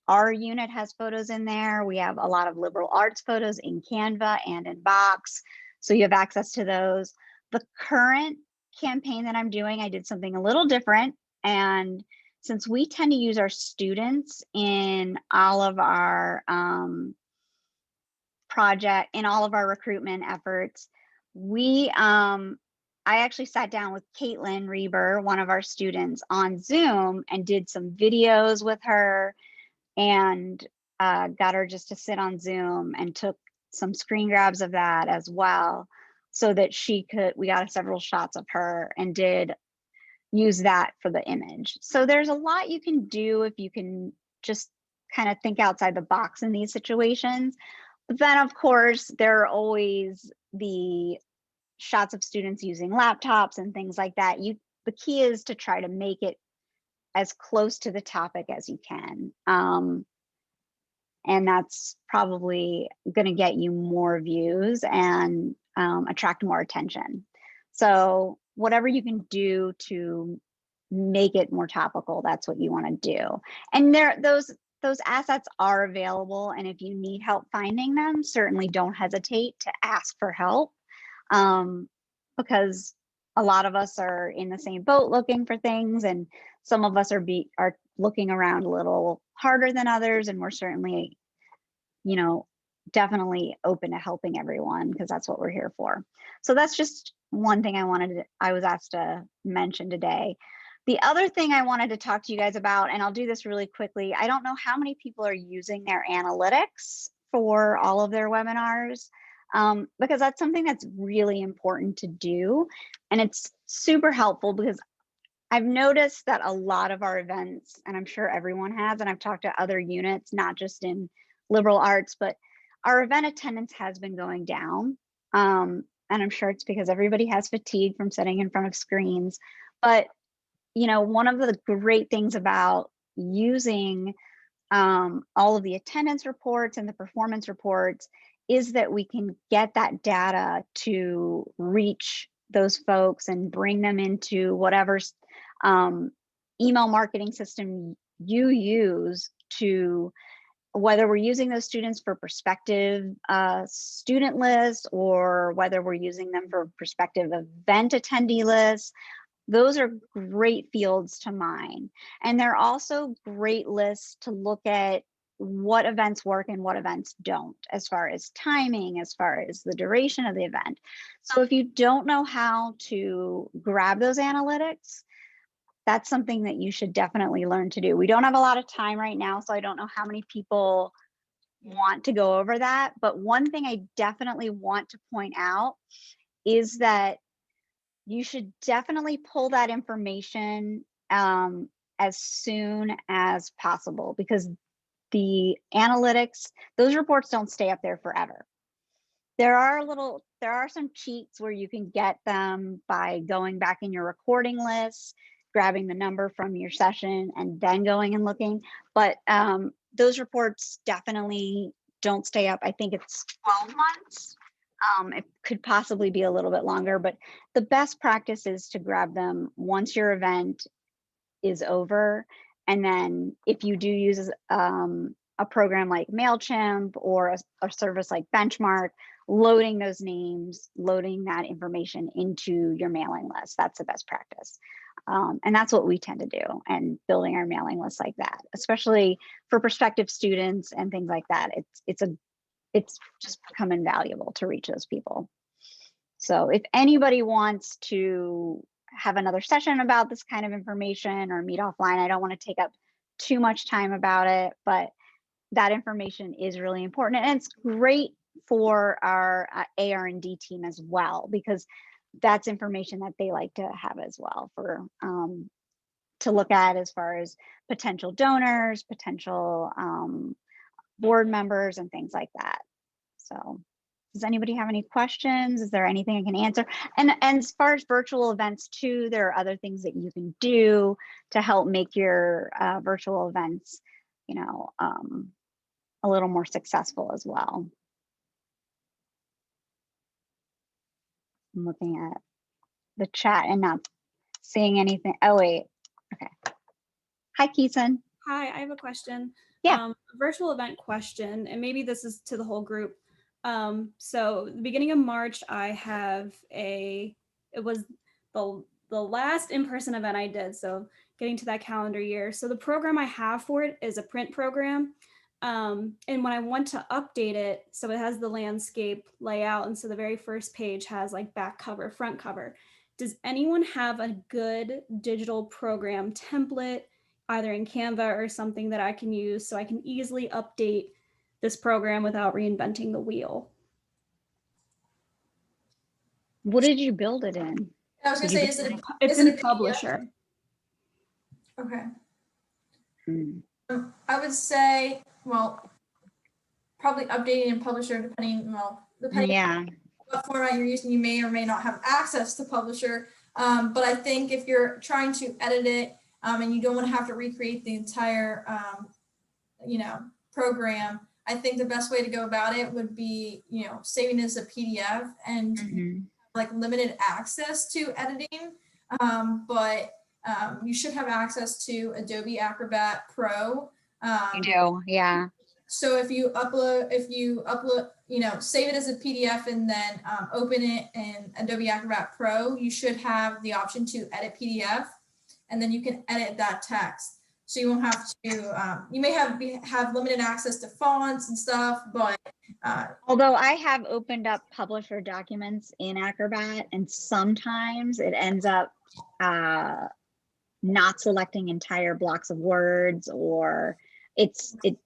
Our unit has photos in there. We have a lot of liberal arts photos in Canva and in Box. So you have access to those. The current campaign that I'm doing, I did something a little different. And since we tend to use our students in all of our recruitment efforts, I actually sat down with Caitlin Reber, one of our students, on Zoom and did some videos with her and got her just to sit on Zoom and took some screen grabs of that as well, so that we got several shots of her and did use that for the image. So there's a lot you can do if you can just kind of think outside the box in these situations. But then of course, there are always the shots of students using laptops and things like that. The key is to try to make it as close to the topic as you can. And that's probably going to get you more views and attract more attention. So whatever you can do to make it more topical, that's what you want to do. And those assets are available. And if you need help finding them, certainly don't hesitate to ask for help, because a lot of us are in the same boat looking for things, and some of us are looking around a little harder than others, and we're certainly, definitely open to helping everyone, because that's what we're here for. So that's just one thing I was asked to mention today. The other thing I wanted to talk to you guys about, and I'll do this really quickly, I don't know how many people are using their analytics for all of their webinars, because that's something that's really important to do. And it's super helpful because I've noticed that a lot of our events, and I'm sure everyone has, and I've talked to other units, not just in liberal arts, but our event attendance has been going down. and I'm sure it's because everybody has fatigue from sitting in front of screens, but one of the great things about using all of the attendance reports and the performance reports is that we can get that data to reach those folks and bring them into whatever email marketing system you use, to whether we're using those students for prospective student lists or whether we're using them for prospective event attendee lists. Those are great fields to mine. And they're also great lists to look at what events work and what events don't, as far as timing, as far as the duration of the event. So if you don't know how to grab those analytics, that's something that you should definitely learn to do. We don't have a lot of time right now, so I don't know how many people want to go over that. But one thing I definitely want to point out is that you should definitely pull that information as soon as possible, because the analytics, those reports don't stay up there forever. There are some cheats where you can get them by going back in your recording list, grabbing the number from your session, and then going and looking. But those reports definitely don't stay up. I think it's 12 months. It could possibly be a little bit longer, but the best practice is to grab them once your event is over. And then if you do use a program like MailChimp or a service like Benchmark, loading those names, loading that information into your mailing list, that's the best practice. And that's what we tend to do, and building our mailing list like that, especially for prospective students and things like that. It's just become invaluable to reach those people. So if anybody wants to have another session about this kind of information or meet offline, I don't want to take up too much time about it, but that information is really important. And it's great for our AR&D team as well, because that's information that they like to have as well for to look at as far as potential donors, potential board members, and things like that. So does anybody have any questions? Is there anything I can answer? And as far as virtual events too, there are other things that you can do to help make your virtual events, a little more successful as well. I'm looking at the chat and not seeing anything. Oh, wait. Okay. Hi, Keeson. Hi, I have a question. Yeah. A virtual event question, and maybe this is to the whole group. So the beginning of March, it was the last in-person event I did. So getting to that calendar year. So the program I have for it is a print program. And when I want to update it, so it has the landscape layout. And so the very first page has like back cover, front cover. Does anyone have a good digital program template, either in Canva or something that I can use so I can easily update this program without reinventing the wheel? What did you build it in? I was gonna say, is It's it in a PDF? Publisher. Okay. Hmm. I would say, well, probably updating in Publisher depending Yeah. what format you're using. You may or may not have access to Publisher. But I think if you're trying to edit it and you don't want to have to recreate the entire, program, I think the best way to go about it would be, saving it as a PDF and like limited access to editing. But you should have access to Adobe Acrobat Pro. You do, yeah. So if you upload, save it as a PDF and then open it in Adobe Acrobat Pro, you should have the option to edit PDF, and then you can edit that text. So you won't have to, you may have limited access to fonts and stuff, but. Although I have opened up Publisher documents in Acrobat, and sometimes it ends up not selecting entire blocks of words, or it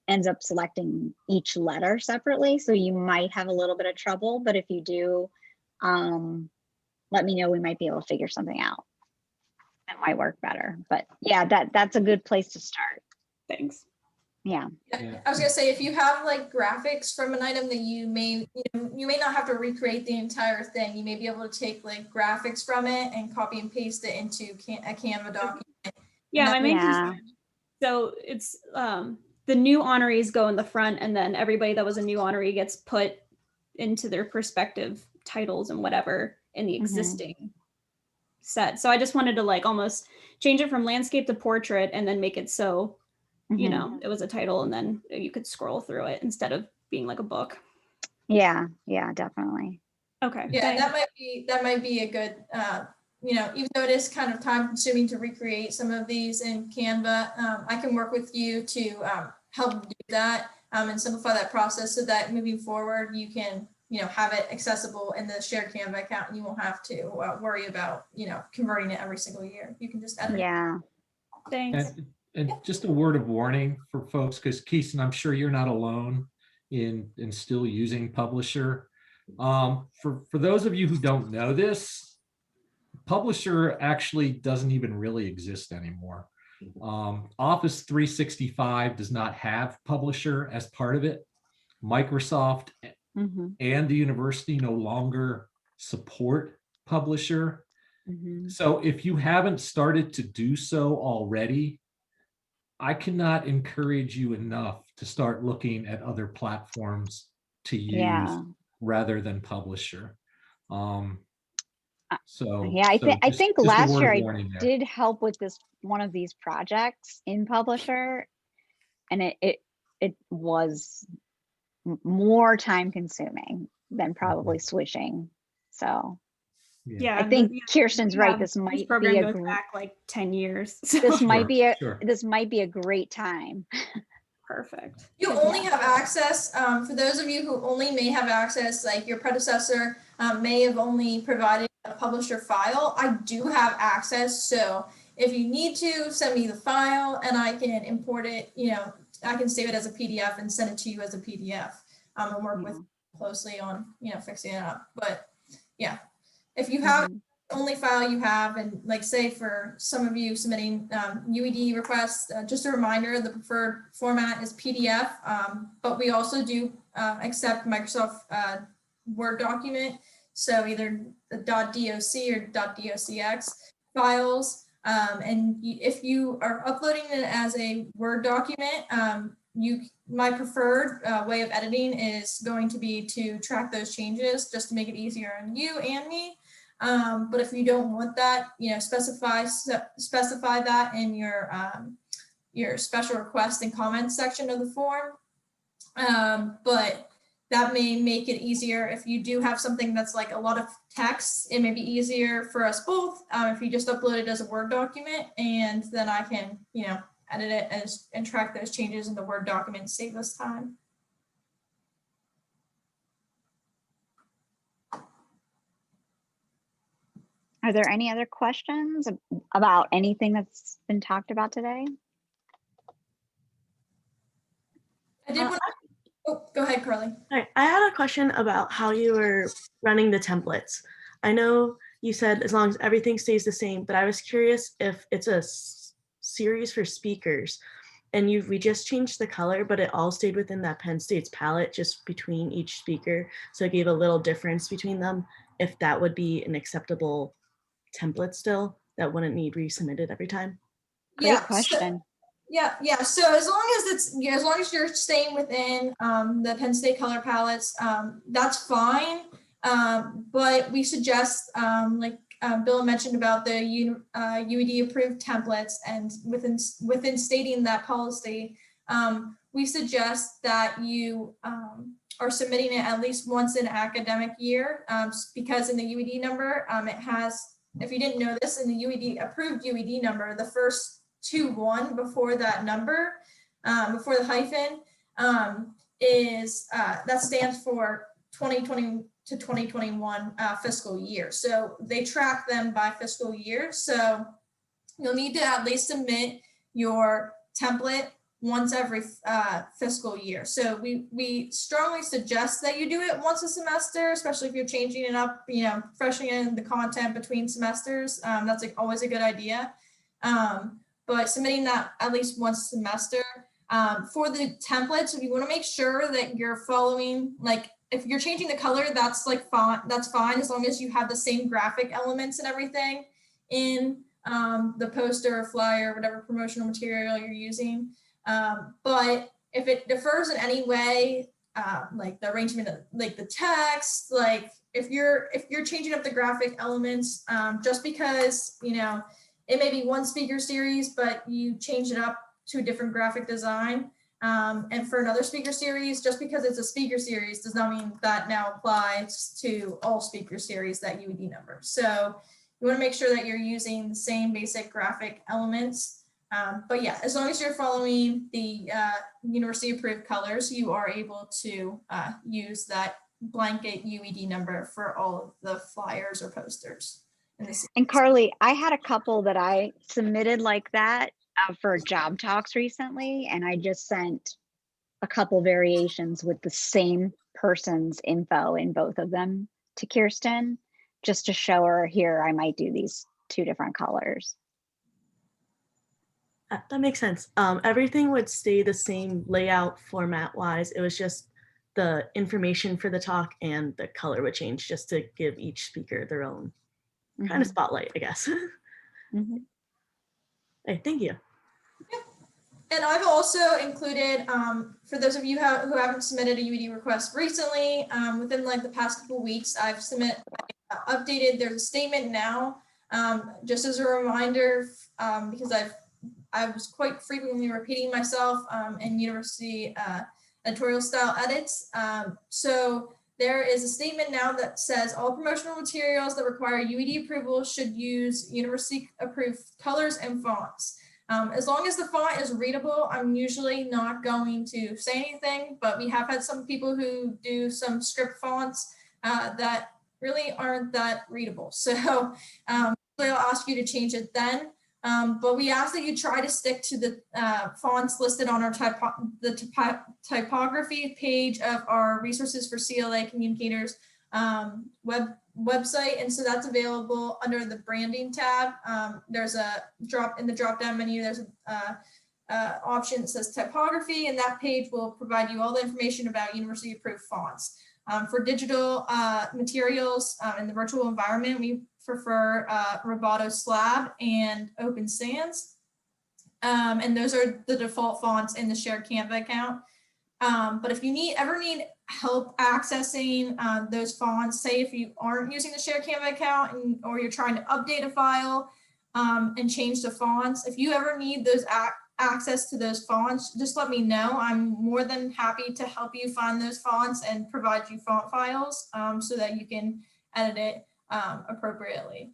ends up selecting each letter separately. So you might have a little bit of trouble, but if you do, let me know. We might be able to figure something out. That might work better. But yeah, that's a good place to start. Thanks. Yeah. Yeah. I was gonna say, if you have like graphics from an item that you may not have to recreate the entire thing. You may be able to take like graphics from it and copy and paste it into a Canva document. Yeah, my main Yeah. concern. So it's the new honorees go in the front, and then everybody that was a new honoree gets put into their respective titles and whatever in the existing set. So I just wanted to like almost change it from landscape to portrait and then make it so, you know, it was a title and then you could scroll through it instead of being like a book. Yeah, definitely. Okay. Yeah, thanks. that might be a good, you know, even though it is kind of time consuming to recreate some of these in Canva, I can work with you to help do that and simplify that process so that moving forward you can, you know, have it accessible in the shared Canva account and you won't have to worry about, you know, converting it every single year. You can just edit it. Yeah. Thanks. And just a word of warning for folks, because Keeson, I'm sure you're not alone in still using Publisher. For those of you who don't know this, Publisher actually doesn't even really exist anymore. Office 365 does not have Publisher as part of it. Microsoft and the university no longer support Publisher. So if you haven't started to do so already, I cannot encourage you enough to start looking at other platforms to use rather than Publisher. So yeah, I think just a last word year of I warning there. did help with one of these projects in Publisher, and it was more time consuming than probably switching. So Yeah, I think Kirsten's right. This might program be goes back like 10 years. So. this might be Sure. this might be a great time. Perfect. You only have access, for those of you who only may have access, like your predecessor may have only provided a Publisher file. I do have access, so if you need to, send me the file and I can import it, you know, I can save it as a PDF and send it to you as a PDF and work with closely on, you know, fixing it up. But yeah, if you have only file you have, and like say for some of you submitting UED requests, just a reminder, the preferred format is PDF, but we also do accept Microsoft Word document, so either the .doc or .docx files, and if you are uploading it as a Word document, my preferred way of editing is going to be to track those changes just to make it easier on you and me. But if you don't want that, you know, specify that in your special request and comments section of the form. But that may make it easier if you do have something that's like a lot of text. It may be easier for us both if you just upload it as a Word document, and then I can, you know, edit it and track those changes in the Word document, save us time. Are there any other questions about anything that's been talked about today? I did want to, oh, go ahead, Carly. All right, I had a question about how you were running the templates. I know you said as long as everything stays the same, but I was curious if it's a series for speakers and we just changed the color, but it all stayed within that Penn State's palette just between each speaker. So it gave a little difference between them. If that would be an acceptable template still, that wouldn't need resubmitted every time. Great question. Yeah. So as long as you're staying within the Penn State color palettes, that's fine. But we suggest, like Bill mentioned about the UED approved templates, and within stating that policy, we suggest that you are submitting it at least once in academic year, because in the UED number, it has, if you didn't know this, in the UED approved UED number, the first 2-1 before that number, before the hyphen, is that stands for 2020 to 2021 fiscal year. So they track them by fiscal year. So you'll need to at least submit your template once every fiscal year. So we strongly suggest that you do it once a semester, especially if you're changing it up, you know, freshening in the content between semesters. That's like always a good idea. But submitting that at least once a semester. For the templates, if you want to make sure that you're following, like if you're changing the color, that's like font, that's fine as long as you have the same graphic elements and everything in the poster or flyer, whatever promotional material you're using. But if it differs in any way, like the arrangement of like the text, like if you're changing up the graphic elements, just because, you know, it may be one speaker series, but you change it up to a different graphic design. And for another speaker series, just because it's a speaker series does not mean that now applies to all speaker series, that UED number. So you want to make sure that you're using the same basic graphic elements. But yeah, as long as you're following the university approved colors, you are able to use that blanket UED number for all of the flyers or posters. And Carly, I had a couple that I submitted like that for job talks recently, and I just sent a couple variations with the same person's info in both of them to Kirsten, just to show her, here, I might do these 2 different colors. That makes sense. Everything would stay the same layout format wise. It was just the information for the talk and the color would change just to give each speaker their own kind of spotlight, I guess. Hey, thank you. And I've also included, for those of you who haven't submitted a UED request recently, within like the past couple of weeks, I've updated, there's a statement now, just as a reminder, because I was quite frequently repeating myself in university editorial style edits. So there is a statement now that says all promotional materials that require UED approval should use university approved colors and fonts. As long as the font is readable, I'm usually not going to say anything, but we have had some people who do some script fonts that really aren't that readable. So I'll ask you to change it then. But we ask that you try to stick to the fonts listed on our typography page of our resources for CLA communicators website. And so that's available under the branding tab. There's a drop down menu. There's a option that says typography, and that page will provide you all the information about university approved fonts. For digital materials in the virtual environment, we prefer Roboto Slab and Open Sans. And those are the default fonts in the shared Canva account. But if you ever need help accessing those fonts, say if you aren't using the shared Canva account or you're trying to update a file and change the fonts, if you ever need those access to those fonts, just let me know. I'm more than happy to help you find those fonts and provide you font files so that you can edit it appropriately.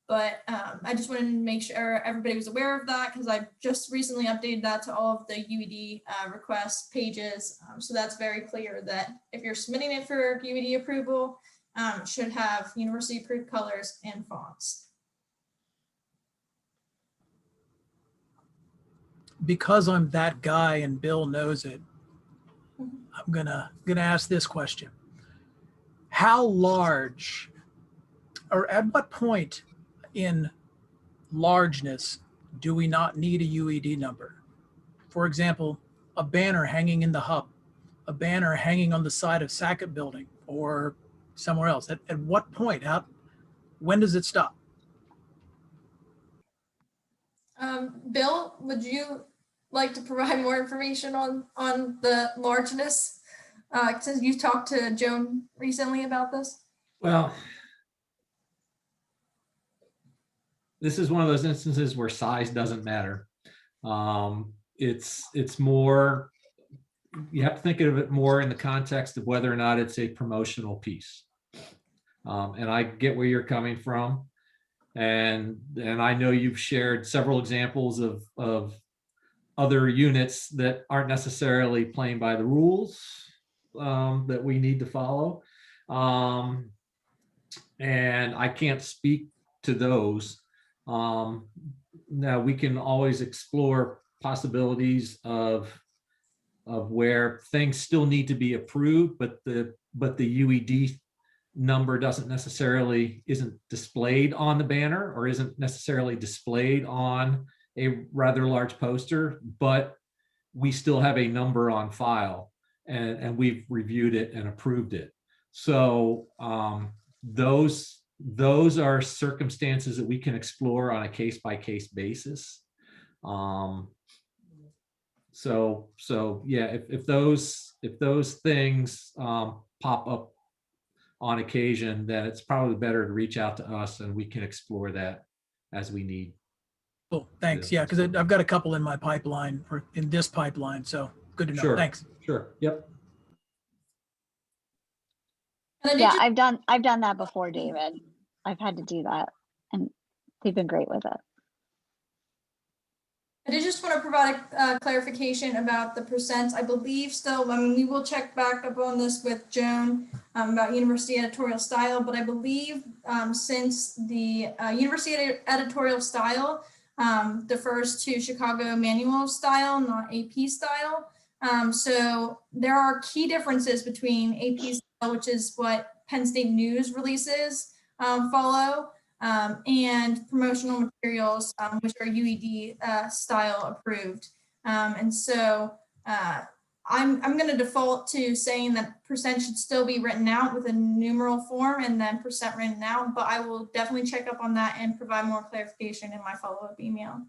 But I just wanted to make sure everybody was aware of that because I just recently updated that to all of the UED request pages. So that's very clear that if you're submitting it for UED approval, it should have university approved colors and fonts. Because I'm that guy and Bill knows it, I'm gonna ask this question. How large, or at what point in largeness do we not need a UED number? For example, a banner hanging in the hub, a banner hanging on the side of Sackett Building or somewhere else. At what point, when does it stop? Bill, would you like to provide more information on the largeness, since you talked to Joan recently about this? Well, this is one of those instances where size doesn't matter. It's more, you have to think of it more in the context of whether or not it's a promotional piece. And I get where you're coming from. And I know you've shared several examples of other units that aren't necessarily playing by the rules that we need to follow. And I can't speak to those. Now we can always explore possibilities of where things still need to be approved, but the UED number isn't displayed on the banner or isn't necessarily displayed on a rather large poster, but we still have a number on file, and we've reviewed it and approved it. So those are circumstances that we can explore on a case-by-case basis. So yeah, if those things pop up on occasion, then it's probably better to reach out to us and we can explore that as we need. Cool, thanks. Yeah, because I've got a couple in my pipeline, or in this pipeline, so good to know. Sure. Thanks. Sure. Yep. And I did Yeah, just- I've done that before, David. I've had to do that, and they've been great with it. I did just want to provide a clarification about the percents. I believe still, I mean, we will check back up on this with Joan about university editorial style, but I believe since the university editorial style defers to Chicago manual style, not AP style. So there are key differences between AP style, which is what Penn State News releases follow, and promotional materials, which are UED style approved. And so I'm going to default to saying that percent should still be written out with a numeral form and then percent written out, but I will definitely check up on that and provide more clarification in my follow-up email.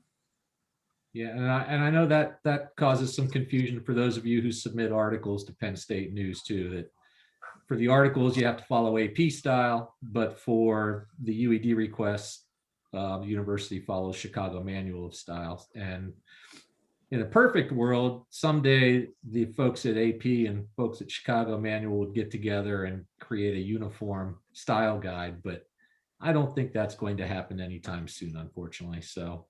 Yeah, and I know that causes some confusion for those of you who submit articles to Penn State News too, that for the articles, you have to follow AP style, but for the UED requests, the university follows Chicago Manual of Styles. And in a perfect world, someday the folks at AP and folks at Chicago Manual would get together and create a uniform style guide, but I don't think that's going to happen anytime soon, unfortunately. So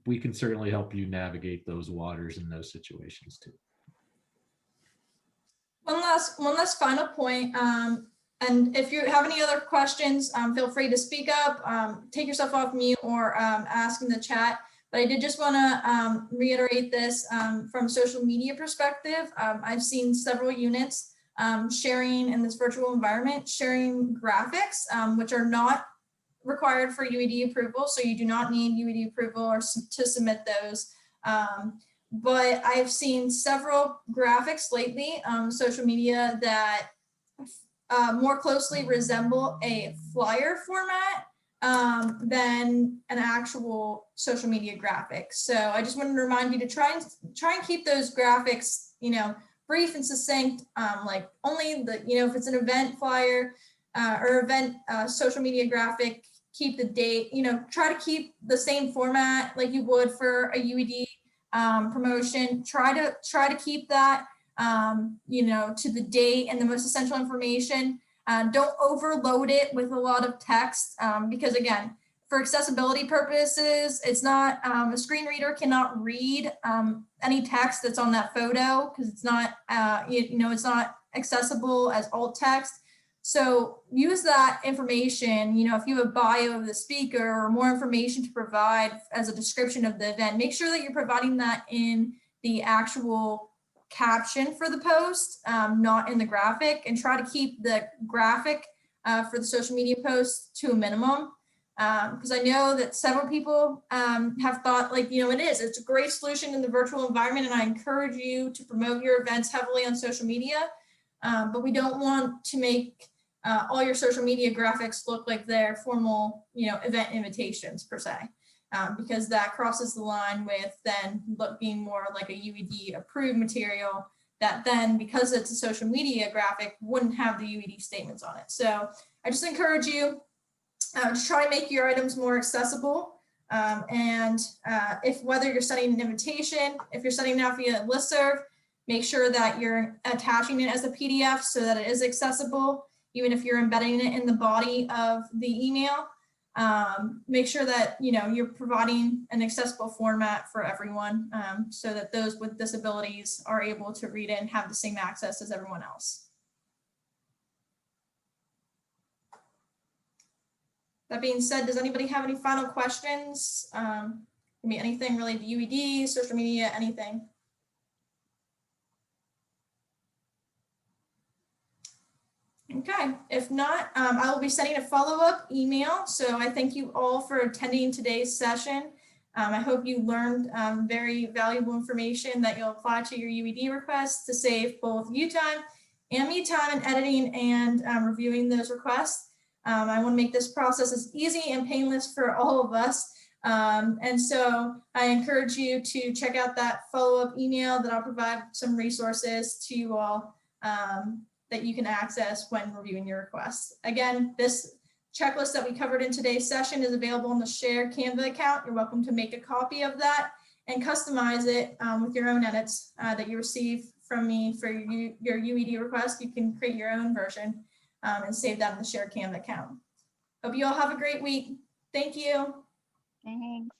we can certainly help you navigate those waters in those situations too. One last final point. And if you have any other questions, feel free to speak up, take yourself off mute, or ask in the chat. But I did just want to reiterate this from a social media perspective. I've seen several units sharing in this virtual environment, sharing graphics, which are not required for UED approval. So you do not need UED approval or to submit those. But I've seen several graphics lately on social media that more closely resemble a flyer format than an actual social media graphic. So I just wanted to remind you to try and keep those graphics, brief and succinct, like only the, if it's an event flyer or event social media graphic, keep the date, try to keep the same format like you would for a UED promotion. Try to keep that, to the date and the most essential information. Don't overload it with a lot of text because, again, for accessibility purposes, it's not a screen reader cannot read any text that's on that photo because it's not, it's not accessible as alt text. So use that information, if you have a bio of the speaker or more information to provide as a description of the event, make sure that you're providing that in the actual caption for the post, not in the graphic, and try to keep the graphic for the social media post to a minimum. Because I know that several people have thought it's a great solution in the virtual environment, and I encourage you to promote your events heavily on social media. But we don't want to make all your social media graphics look like they're formal, event invitations per se, because that crosses the line with then looking more like a UED approved material that then, because it's a social media graphic, wouldn't have the UED statements on it. So I just encourage you to try and make your items more accessible. And if whether you're sending an invitation, if you're sending it out via listserv, make sure that you're attaching it as a PDF so that it is accessible, even if you're embedding it in the body of the email. Make sure that you're providing an accessible format for everyone so that those with disabilities are able to read it and have the same access as everyone else. That being said, does anybody have any final questions? Anything related to UED, social media, anything? Okay, if not, I will be sending a follow-up email. So I thank you all for attending today's session. I hope you learned very valuable information that you'll apply to your UED requests to save both you time and me time in editing and reviewing those requests. I want to make this process as easy and painless for all of us. And so I encourage you to check out that follow-up email that I'll provide some resources to you all that you can access when reviewing your requests. Again, this checklist that we covered in today's session is available on the shared Canva account. You're welcome to make a copy of that and customize it with your own edits that you receive from me for your UED request. You can create your own version and save that in the shared Canva account. Hope you all have a great week. Thank you. Thanks.